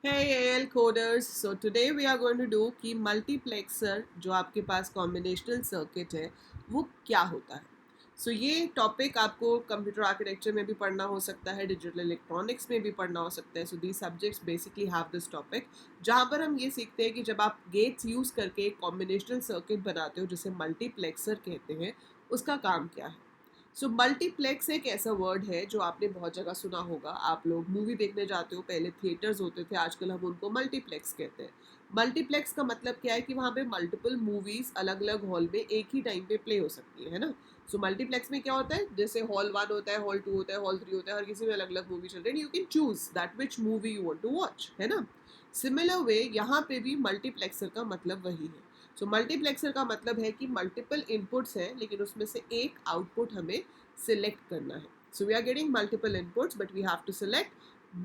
Hey AL coders, so today we are going to do कि multiplexer जो आपके पास combinational circuit है वो क्या होता है. सो ये टॉपिक आपको कंप्यूटर आर्किटेक्चर में भी पढ़ना हो सकता है, डिजिटल इलेक्ट्रॉनिक्स में भी पढ़ना हो सकता है. So the subjects basically have this topic जहाँ पर हम ये सीखते हैं कि जब आप गेट्स यूज़ करके एक कॉम्बिनेशनल सर्किट बनाते हो जिसे मल्टीप्लेक्सर कहते हैं, उसका काम क्या है. सो मल्टीप्लेक्स एक ऐसा वर्ड है जो आपने बहुत जगह सुना होगा. आप लोग मूवी देखने जाते हो, पहले थिएटर्स होते थे, आजकल हम उनको मल्टीप्लेक्स कहते हैं. मल्टीप्लेक्स का मतलब क्या है कि वहाँ पे मल्टीपल मूवीज अलग अलग हॉल में एक ही टाइम पे प्ले हो सकती है ना. सो मल्टीप्लेक्स में क्या होता है, जैसे हॉल 1 होता है, हॉल 2 होता है, हॉल 3 होता है, हर किसी में अलग अलग मूवी चल रही है. You can choose that which movie you want to watch, है ना. सिमिलर वे यहाँ पे भी मल्टीप्लेक्सर का मतलब वही है. सो मल्टीप्लेक्सर का मतलब है कि मल्टीपल इनपुट्स हैं लेकिन उसमें से एक आउटपुट हमें सिलेक्ट करना है. So we are getting multiple inputs but we have to select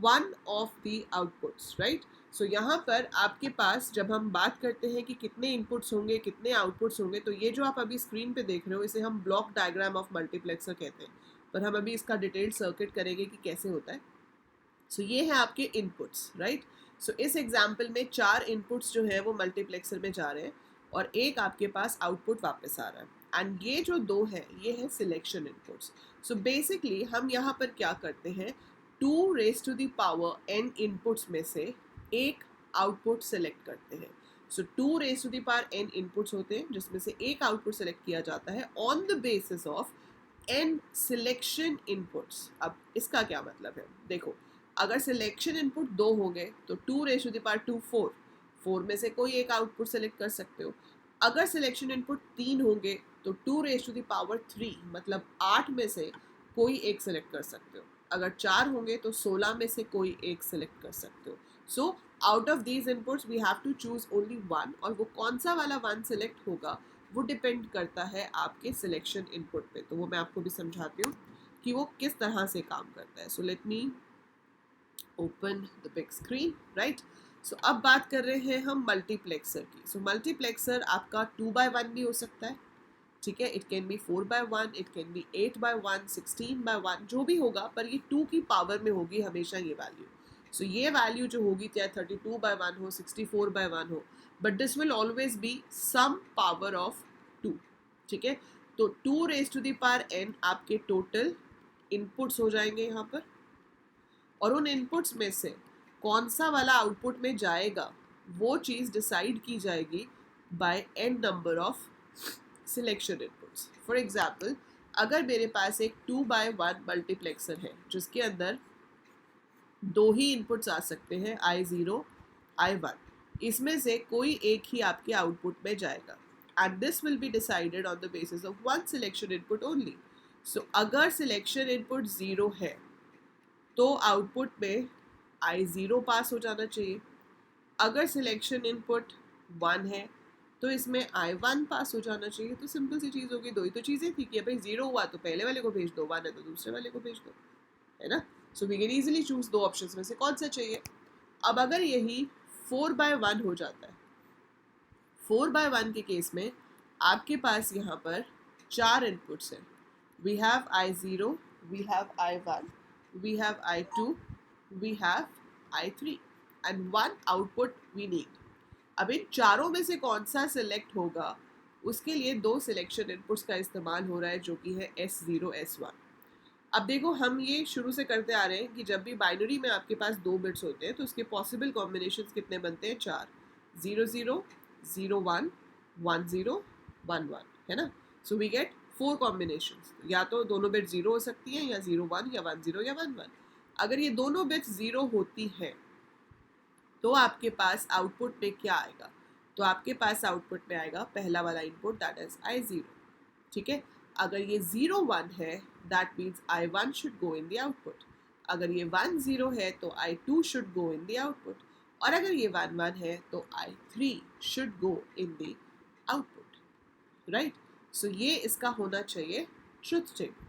one of the outputs, right. सो यहाँ पर आपके पास जब हम बात करते हैं कि कितने इनपुट्स होंगे, कितने आउटपुट्स होंगे, तो ये जो आप अभी स्क्रीन पे देख रहे हो इसे हम ब्लॉक डायग्राम ऑफ मल्टीप्लेक्सर कहते हैं. पर हम अभी इसका डिटेल्ड सर्किट करेंगे कि कैसे होता है. सो ये है आपके इनपुट्स, राइट. सो इस एग्जाम्पल में 4 इनपुट्स जो है वो मल्टीप्लेक्सर में जा रहे हैं और एक आपके पास आउटपुट वापस आ रहा है. एंड ये जो दो है ये है सिलेक्शन इनपुट्स. सो बेसिकली हम यहाँ पर क्या करते हैं, 2 raise to the power n inputs में से एक आउटपुट सेलेक्ट करते हैं. So 2 raise to the power n inputs होते हैं जिसमें से एक आउटपुट सेलेक्ट किया जाता है on the basis of n selection inputs. अब इसका क्या मतलब है, देखो, अगर सिलेक्शन इनपुट 2 होंगे तो 2 रेज टू द पावर 2 4 में से कोई एक आउटपुट सेलेक्ट कर सकते हो. अगर सिलेक्शन इनपुट 3 होंगे तो 2 रेज टू द पावर 3 मतलब 8 में से कोई एक सेलेक्ट कर सकते हो. अगर 4 होंगे तो 16 में से कोई एक सेलेक्ट कर सकते हो. So out of these inputs we have to choose only one, और वो कौन सा वाला वन सेलेक्ट होगा वो डिपेंड करता है आपके सिलेक्शन इनपुट पे. तो वो मैं आपको भी समझाती हूँ कि वो किस तरह से काम करता है. So let me open the big screen, right. सो अब बात कर रहे हैं हम मल्टीप्लेक्सर की. सो मल्टीप्लेक्सर आपका 2x1 भी हो सकता है, ठीक है. It can be 4x1, it can be 8x1, 16x1, जो भी होगा, पर ये 2 की पावर में होगी हमेशा ये वैल्यू. सो ये वैल्यू जो होगी चाहे 32x1 हो, 64x1 हो, but this will always be some power of 2, ठीक है. तो 2 raise to the power n आपके टोटल इनपुट्स हो जाएंगे यहाँ पर, और उन इनपुट्स में से कौन सा वाला आउटपुट में जाएगा वो चीज़ डिसाइड की जाएगी by n number of selection inputs. For example, अगर मेरे पास एक 2x1 मल्टीप्लेक्सर है जिसके अंदर 2 ही इनपुट्स आ सकते हैं, I0 I1, इसमें से कोई एक ही आपके आउटपुट में जाएगा. And this will be decided on the basis of one selection input only. सो अगर सिलेक्शन इनपुट 0 है तो आउटपुट में I0 पास हो जाना चाहिए. अगर सिलेक्शन इनपुट 1 है तो इसमें I1 पास हो जाना चाहिए. तो सिंपल सी चीज़ होगी, दो ही तो चीज़ें थी कि भाई 0 हुआ तो पहले वाले को भेज दो, 1 है तो दूसरे वाले को भेज दो, है ना. So we can easily choose दो ऑप्शंस में से कौन सा चाहिए. अब अगर यही 4x1 हो जाता है, 4x1 के केस में आपके पास यहाँ पर 4 इनपुट्स हैं. We have I0, we have I1, we have I2, we have I3 and one output we need. अब इन चारों में से कौन सा सिलेक्ट होगा उसके लिए 2 सिलेक्शन इनपुट्स का इस्तेमाल हो रहा है जो कि है S0 S1. अब देखो, हम ये शुरू से करते आ रहे हैं कि जब भी बाइनरी में आपके पास 2 बिट्स होते हैं तो उसके पॉसिबल कॉम्बिनेशंस कितने बनते हैं, 4. 0 0 0 1 1 0 1 1, है ना. So we get 4 combinations. या तो दोनों बिट्स 0 हो सकती हैं, या 0 1, या 1 0, या 1 1. अगर ये दोनों बिट्स 0 होती हैं तो आपके पास आउटपुट में क्या आएगा, तो आपके पास आउटपुट में आएगा पहला वाला इनपुट, दैट इज I0, ठीक है. अगर ये 0 1 है that means I1 should go in the output. अगर ये 1 0 है तो I2 should go in the output. और अगर ये 1 1 है तो I3 should go in the output, right. सो ये इसका होना चाहिए truth table.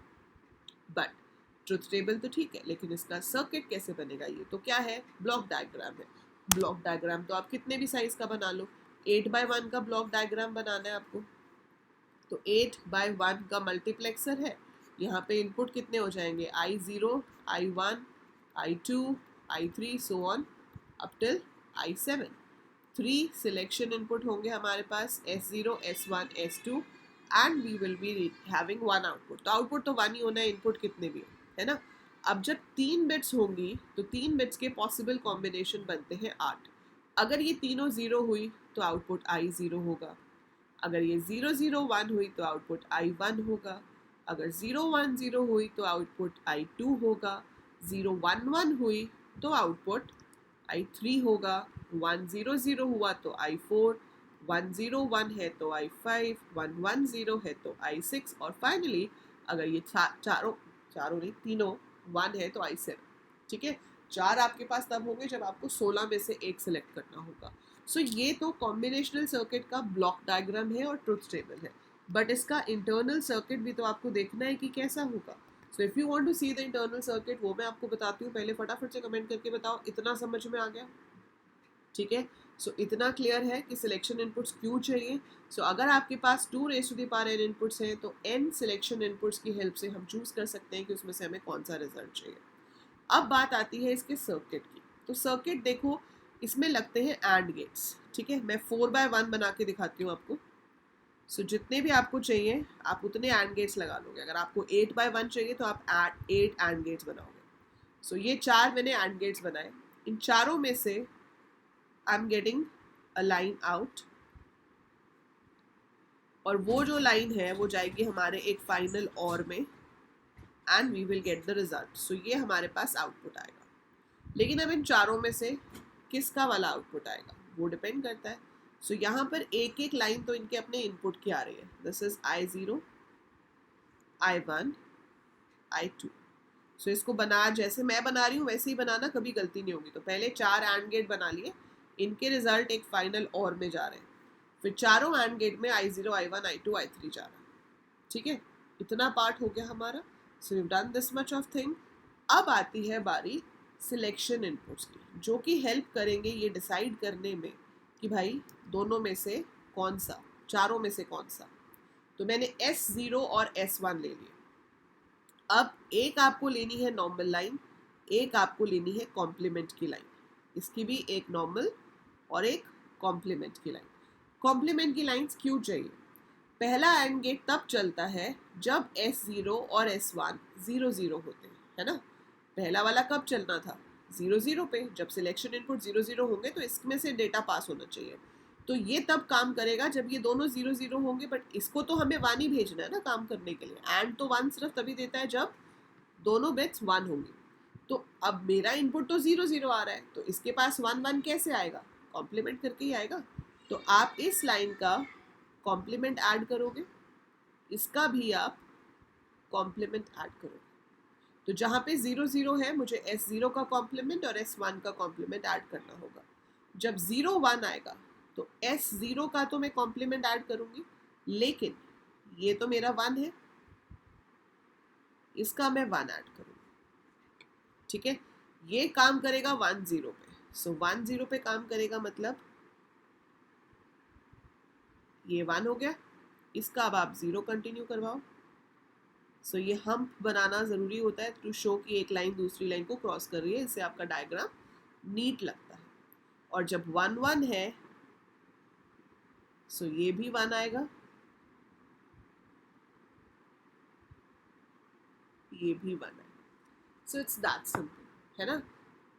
But truth table तो ठीक है, लेकिन इसका सर्किट कैसे बनेगा, ये तो क्या है, ब्लॉक डायग्राम है. ब्लॉक डायग्राम तो आप कितने भी साइज का बना लो. 8x1 का ब्लॉक डायग्राम बनाना है आपको, तो 8x1 का मल्टीप्लेक्सर है. यहाँ पे इनपुट कितने हो जाएंगे, I0 I1 I2 I3 so on up till I7। 3 selection input होंगे हमारे पास, S0, S1, S2 and we will be having 1 output. तो आउटपुट तो 1 ही होना है, इनपुट कितने भी है ना। अब जब 3 बिट्स होंगी तो 3 बिट्स के पॉसिबल कॉम्बिनेशन बनते हैं 8। अगर ये तीनों 0 हुई तो आउटपुट I0 होगा, अगर ये 0 0 1 हुई तो आउटपुट I1 होगा, अगर 0 1 0 हुई तो आउटपुट I2 होगा, 0 1 1 हुई तो आउटपुट I3 होगा, 1 0 0 हुआ तो I4, 1 0 1 है तो I5, 1 1 0 है तो I6 और फाइनली अगर ये चारों नहीं तीनों 1 है तो I7। ठीक है, 4 आपके पास तब होंगे जब आपको 16 में से एक सिलेक्ट करना होगा। सो ये तो कॉम्बिनेशनल सर्किट का ब्लॉक डायग्राम है और ट्रुथ टेबल है, बट इसका इंटरनल सर्किट भी तो आपको देखना है कि कैसा होगा। So if you want to see the internal circuit वो मैं आपको बताती हूँ। पहले फटाफट से कमेंट करके बताओ इतना समझ में आ गया। ठीक है, सो इतना क्लियर है कि सिलेक्शन इनपुट्स क्यों चाहिए। सो अगर आपके पास 2 raise to the power n inputs हैं तो n सिलेक्शन इनपुट्स की हेल्प से हम चूज़ कर सकते हैं कि उसमें से हमें कौन सा रिजल्ट चाहिए। अब बात आती है इसके सर्किट की। तो सर्किट देखो, इसमें लगते हैं एंड गेट्स। ठीक है, मैं 4x1 बना के दिखाती हूँ आपको। सो जितने भी आपको चाहिए आप उतने एंड गेट्स लगा लोगे। अगर आपको 8x1 चाहिए तो आप 8 एंड गेट्स बनाओगे। सो ये 4 मैंने एंड गेट्स बनाए। इन चारों में से I am getting a line out, और वो जो लाइन है वो जाएगी हमारे एक फाइनल और में and we will get the result. So ये हमारे पास आउटपुट आएगा। लेकिन अब इन चारों में से किसका वाला आउटपुट आएगा वो डिपेंड करता है। सो यहाँ पर एक एक लाइन तो इनके अपने इनपुट की आ रही है। This is I0, I1, I2। सो इसको बना जैसे मैं बना रही हूँ वैसे ही बनाना, कभी गलती नहीं होगी। तो पहले 4 एंड गेट बना लिए, इनके रिजल्ट एक फाइनल और में जा रहे हैं, फिर चारों एंड गेट में I0, I1, I2, I3 जा रहा है। ठीक है, इतना पार्ट हो गया हमारा। So we done this much of thing. अब आती है बारी सिलेक्शन इनपुट्स की, जो कि हेल्प करेंगे ये डिसाइड करने में कि भाई दोनों में से कौन सा, चारों में से कौन सा। तो मैंने S0 और S1 ले लिए। अब एक आपको लेनी है नॉर्मल लाइन, एक आपको लेनी है कॉम्प्लीमेंट की लाइन। इसकी भी एक नॉर्मल और एक कॉम्प्लीमेंट की लाइन। कॉम्प्लीमेंट की लाइंस क्यों चाहिए? पहला एंड गेट तब चलता है जब S0 और S1 0 0 होते हैं, है ना। पहला वाला कब चलना था? 0 0 पे। जब सिलेक्शन इनपुट 0 0 होंगे तो इसमें से डेटा पास होना चाहिए। तो ये तब काम करेगा जब ये दोनों 0 0 होंगे, बट इसको तो हमें 1 ही भेजना है ना काम करने के लिए। एंड तो 1 सिर्फ तभी देता है जब दोनों बिट्स 1 होंगे। तो अब मेरा इनपुट तो 0 0 आ रहा है, तो इसके पास 1 1 कैसे आएगा? कॉम्प्लीमेंट करके ही आएगा। तो आप इस लाइन का कॉम्प्लीमेंट ऐड करोगे, इसका भी आप कॉम्प्लीमेंट ऐड करोगे। तो जहाँ पे 0 0 है मुझे S0 का कॉम्प्लीमेंट और S1 का कॉम्प्लीमेंट ऐड करना होगा। जब 0 1 आएगा तो S0 का तो मैं कॉम्प्लीमेंट ऐड करूँगी, लेकिन ये तो मेरा 1 है, इसका मैं 1 ऐड करूँगी। ठीक है, ये काम करेगा 1 0 पे। सो 1 0 पे काम करेगा, मतलब ये 1 हो गया, इसका अब आप 0 कंटिन्यू करवाओ। सो ये हम्प बनाना ज़रूरी होता है टू शो कि एक लाइन दूसरी लाइन को क्रॉस कर रही है, इससे आपका डायग्राम नीट लगता है। और जब 1 1 है सो ये भी 1 आएगा, ये भी 1 आएगा। सो इट्स दैट सिंपल, है ना।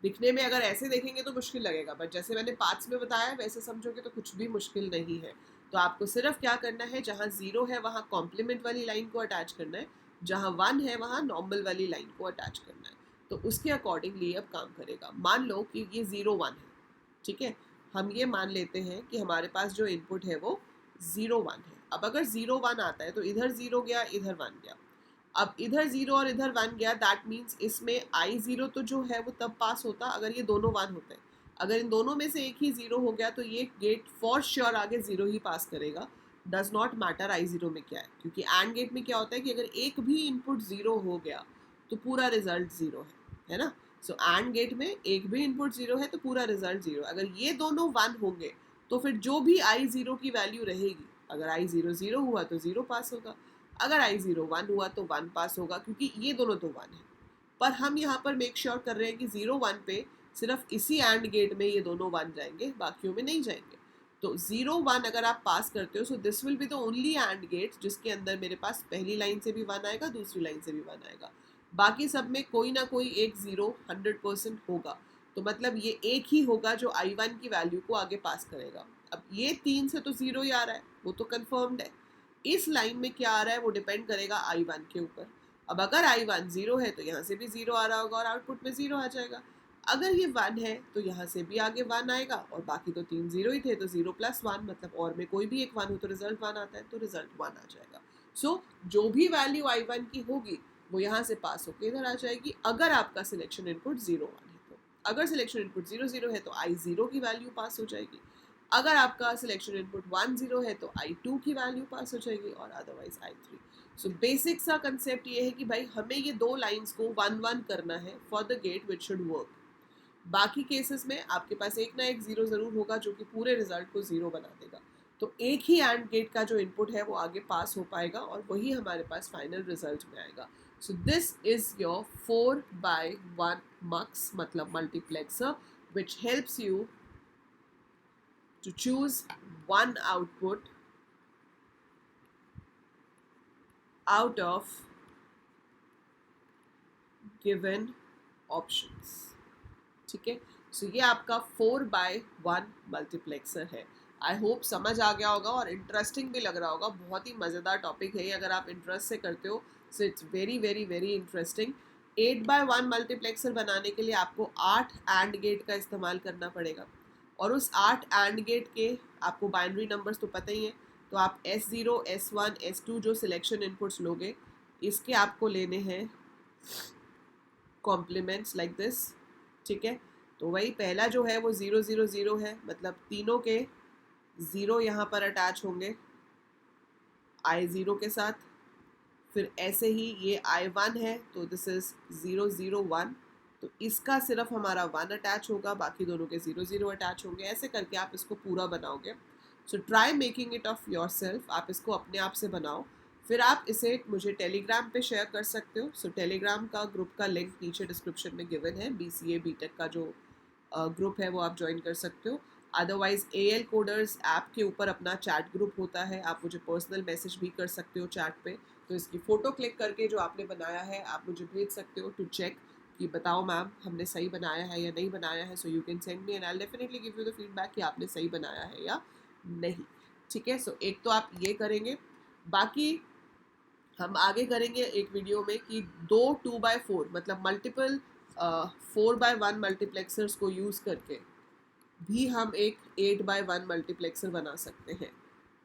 दिखने में अगर ऐसे देखेंगे तो मुश्किल लगेगा, बट जैसे मैंने पार्ट्स में बताया वैसे समझोगे तो कुछ भी मुश्किल नहीं है। तो आपको सिर्फ क्या करना है, जहाँ 0 है वहाँ कॉम्प्लीमेंट वाली लाइन को अटैच करना है, जहाँ 1 है वहाँ नॉर्मल वाली लाइन को अटैच करना है। तो उसके अकॉर्डिंगली अब काम करेगा। मान लो कि ये 0 1 है, ठीक है। हम ये मान लेते हैं कि हमारे पास जो इनपुट है वो 0 1 है। अब अगर 0 1 आता है तो इधर 0 गया, इधर 1 गया। अब इधर 0 और इधर 1 गया, दैट मीन्स इसमें I0 तो जो है वो तब पास होता अगर ये दोनों 1 होते हैं। अगर इन दोनों में से एक ही 0 हो गया तो ये गेट फॉर श्योर आगे 0 ही पास करेगा। डज नॉट मैटर I0 में क्या है, क्योंकि एंड गेट में क्या होता है कि अगर एक भी इनपुट 0 हो गया तो पूरा रिजल्ट 0 है ना। सो एंड गेट में एक भी इनपुट 0 है तो पूरा रिजल्ट 0। अगर ये दोनों 1 होंगे तो फिर जो भी I0 की वैल्यू रहेगी, अगर I0 0 हुआ तो 0 पास होगा, अगर I0 1 हुआ तो 1 पास होगा, क्योंकि ये दोनों तो 1 है। पर हम यहाँ पर मेक श्योर कर रहे हैं कि 0 1 पे सिर्फ इसी एंड गेट में ये दोनों 1 जाएंगे, बाकियों में नहीं जाएंगे। तो 0 1 अगर आप पास करते हो, so this will be the only and gate जिसके अंदर मेरे पास पहली लाइन से भी 1 आएगा, दूसरी लाइन से भी 1 आएगा। बाकी सब में कोई ना कोई एक 0 100% होगा। तो मतलब ये एक ही होगा जो I1 की वैल्यू को आगे पास करेगा। अब ये 3 से तो 0 ही आ रहा है, वो तो कंफर्म्ड है। इस लाइन में क्या आ रहा है वो डिपेंड करेगा I1 के ऊपर। अब अगर I1 0 है तो यहाँ से भी 0 आ रहा होगा और आउटपुट में 0 आ जाएगा। अगर ये 1 है तो यहाँ से भी आगे 1 आएगा, और बाकी तो 3 0 ही थे, तो 0 + 1 मतलब और में कोई भी एक 1 हो तो रिजल्ट 1 आता है, तो रिजल्ट 1 आ जाएगा। सो जो भी वैल्यू I1 की होगी वो यहाँ से पास होकर इधर आ जाएगी, अगर आपका सिलेक्शन इनपुट 0 1 है तो। अगर सिलेक्शन इनपुट 0 0 है तो I0 की वैल्यू पास हो जाएगी। अगर आपका सिलेक्शन इनपुट 1 0 है तो I2 की वैल्यू पास हो जाएगी, और अदरवाइज I3। सो बेसिक सा कंसेप्ट ये है कि भाई हमें ये दो लाइंस को 1 1 करना है for the gate which should work. बाकी केसेस में आपके पास एक ना एक 0 ज़रूर होगा जो कि पूरे रिजल्ट को 0 बना देगा। तो एक ही एंड गेट का जो इनपुट है वो आगे पास हो पाएगा, और वही हमारे पास फाइनल रिजल्ट में आएगा। So this is your 4x1 मक्स मतलब multiplexer which helps you to choose one output out of given options। ठीक है, सो ये आपका 4x1 मल्टीप्लेक्सर है। आई होप समझ आ गया होगा और इंटरेस्टिंग भी लग रहा होगा। बहुत ही मज़ेदार टॉपिक है, अगर आप इंटरेस्ट से करते हो so it's very very very interesting. 8x1 multiplexer बनाने के लिए आपको 8 एंड गेट का इस्तेमाल करना पड़ेगा, और उस 8 एंड गेट के आपको बाइनरी नंबर्स तो पता ही है। तो आप S0 S1 S2 जो सिलेक्शन इनपुट्स लोगे, इसके आपको लेने हैं कॉम्प्लीमेंट्स लाइक दिस। ठीक है, तो वही पहला जो है वो 0 0 0 है, मतलब तीनों के 0 यहाँ पर अटैच होंगे I0 के साथ। फिर ऐसे ही ये I1 है तो दिस इज 0 0 1, तो इसका सिर्फ हमारा 1 अटैच होगा, बाकी दोनों के 0 0 अटैच होंगे। ऐसे करके आप इसको पूरा बनाओगे। So try making it of your self, आप इसको अपने आप से बनाओ। फिर आप इसे मुझे टेलीग्राम पे शेयर कर सकते हो। सो टेलीग्राम का ग्रुप का लिंक नीचे डिस्क्रिप्शन में गिवन है। BCA BTech का जो ग्रुप है वो आप ज्वाइन कर सकते हो। अदरवाइज AL कोडर्स ऐप के ऊपर अपना चैट ग्रुप होता है, आप मुझे पर्सनल मैसेज भी कर सकते हो चैट पे। तो इसकी फ़ोटो क्लिक करके जो आपने बनाया है आप मुझे भेज सकते हो टू चेक कि बताओ मैम हमने सही बनाया है या नहीं बनाया है। So you can send me and I definitely give you the feedback कि आपने सही बनाया है या नहीं। ठीक है, सो एक तो आप ये करेंगे। बाकी हम आगे करेंगे एक वीडियो में कि 2x4 मतलब मल्टीपल 4x1 मल्टीप्लेक्सर्स को यूज़ करके भी हम एक 8x1 मल्टीप्लेक्सर बना सकते हैं।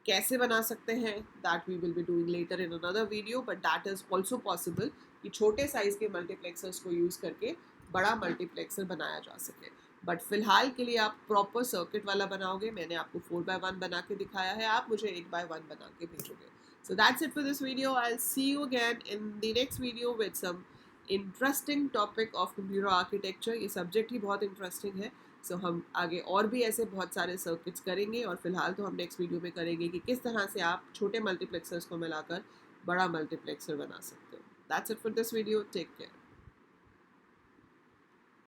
कैसे बना सकते हैं that we will be doing later in another video, but that is also possible कि छोटे साइज़ के मल्टीप्लेक्सर्स को यूज़ करके बड़ा मल्टीप्लेक्सर बनाया जा सके। बट फिलहाल के लिए आप प्रॉपर सर्किट वाला बनाओगे। मैंने आपको 4x1 बना के दिखाया है, आप मुझे 8x1 बना के भेजोगे। So that's it for this video. I'll see you again in the next video with some interesting topic of computer architecture। ये सब्जेक्ट ही बहुत इंटरेस्टिंग है। सो हम आगे और भी ऐसे बहुत सारे सर्किट्स करेंगे, और फिलहाल तो हम नेक्स्ट वीडियो में करेंगे कि किस तरह से आप छोटे मल्टीप्लेक्सर्स को मिलाकर बड़ा मल्टीप्लेक्सर बना सकते हो। That's it for this video, take care.